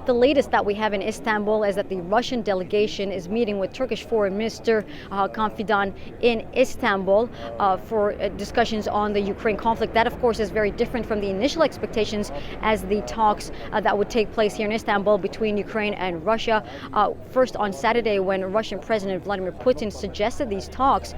The latest that we have in Istanbul is that the Russian delegation is meeting with Turkish Foreign Minister Hakan Fidan in Istanbul for discussions on the Ukraine conflict. That, of course, is very different from the initial expectations as the talks that would take place here in Istanbul between Ukraine and Russia. First, on Saturday, when Russian President Vladimir Putin suggested these talks,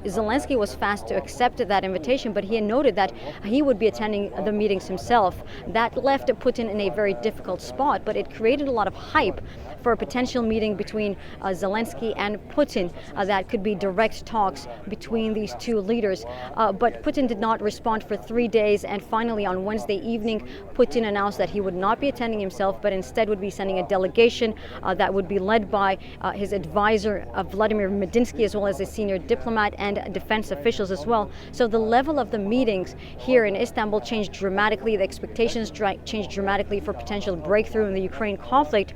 Zelensky was fast to accept that invitation, but he noted that he would be attending the meetings himself. That left Putin in a very difficult spot, but it created a lot of hype for a potential meeting between Zelensky and Putin that could be direct talks between these two leaders. But Putin did not respond for 3 days, and finally on Wednesday evening, Putin announced that he would not be attending himself, but instead would be sending a delegation that would be led by his advisor, Vladimir Medinsky, as well as a senior diplomat and defense officials as well. So the level of the meetings here in Istanbul changed dramatically. The expectations changed dramatically for potential breakthrough in the Ukraine conflict.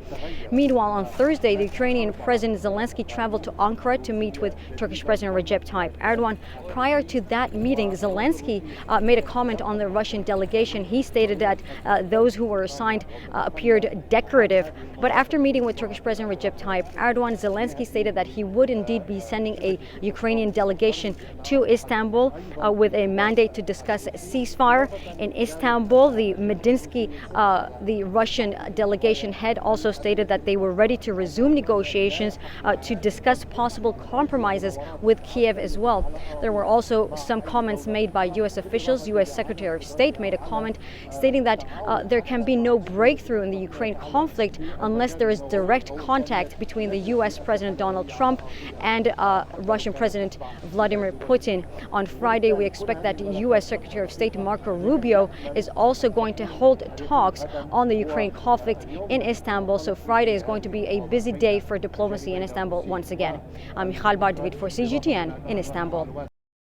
Meanwhile, on Thursday, the Ukrainian President Zelensky traveled to Ankara to meet with Turkish President Recep Tayyip Erdogan. Prior to that meeting, Zelensky made a comment on the Russian delegation. He stated that those who were assigned appeared decorative. But after meeting with Turkish President Recep Tayyip Erdogan, Zelensky stated that he would indeed be sending a Ukrainian delegation to Istanbul with a mandate to discuss ceasefire. In Istanbul, the Medinsky, the Russian delegation head, also stated that they were ready to resume negotiations to discuss possible compromises with Kiev as well. There were also some comments made by U.S. officials. U.S. Secretary of State made a comment stating that there can be no breakthrough in the Ukraine conflict unless there is direct contact between the U.S. President Donald Trump and Russian President Vladimir Putin. On Friday, we expect that U.S. Secretary of State Marco Rubio is also going to hold talks on the Ukraine conflict in Istanbul. So Friday is going to be a busy day for diplomacy in Istanbul once again. I'm Michal Bardavit for CGTN in Istanbul.